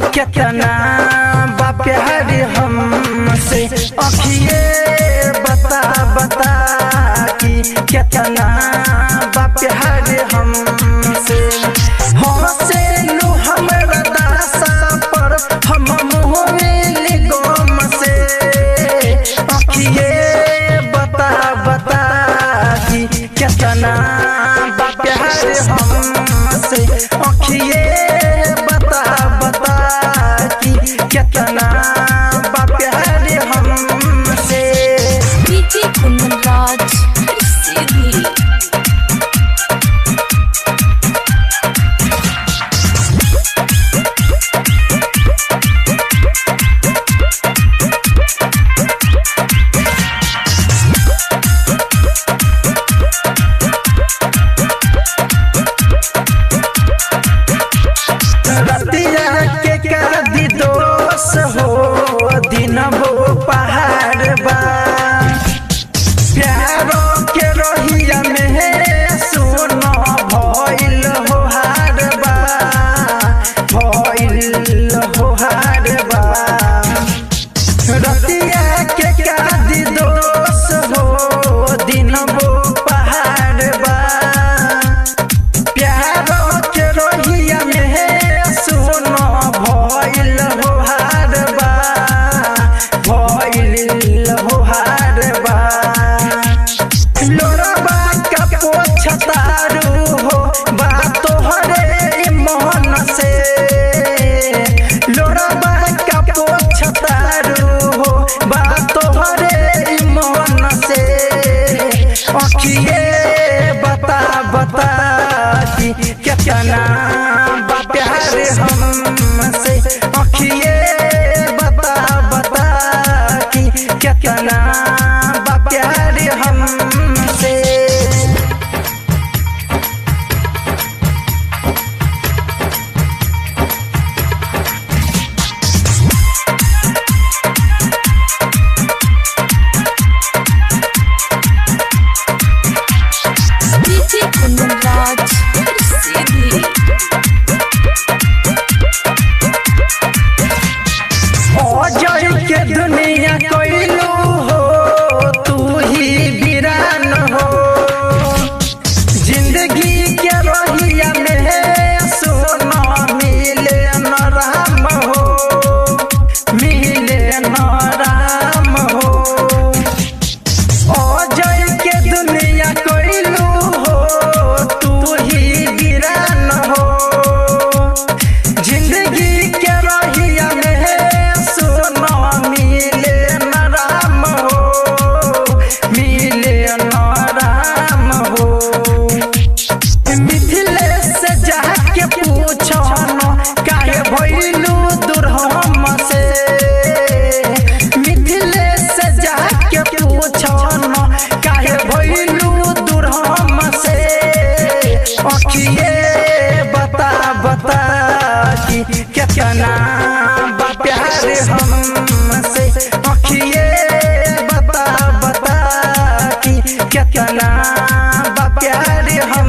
कितना बा प्यार हमसे अखिए बता बता कि कितना बा प्यार हमसे हमसे नु हमरा दासा पर हम मोहले गम से अखिए बता बता कि कितना बा प्यार हमसे अखिए बता बता कितना बा प्यार हमसे। डीजे कुंदनराज सीधी रतिया के कदी दोष हो दिन वो पहाड़ बा प्यारो के रोहिया में सुनो भइल हो हार बा भइल हो हार बा रतिया के कदी दोष हो दिन वो पहाड़ बा प्यारो के रोहिया में सुनो भइल हो हार बा भइल हो हार बा लोरबा का पोछतारू हो बा तोहरे मन से लोरबा का पोछतारू हो बा तोहरे मन से अखिए बता बता कि कितना बा प्यार हमसे अखिए बता बता कि कितना बा प्यार हमसे। डीजे कुंदनराज सीधी जय के दुनिया कोइलू हो तू ही वीरान हो जिंदगी के रोहिया में सोना मिले न राम हो मिले न राम हो ओ जय के दुनिया कोइलू हो तू ही वीरान हो जिंदगी के रोहिया में सोना मिले न राम हो मिले न राम हो मिथिले से जाके पूछो न काहे भइलू दूर हमसे मिथिले से जाके पूछो न काहे भइलू दूर हमसे अखिए बता बता कि कितना बा प्यार हमसे अखिए बता बता कि कितना बा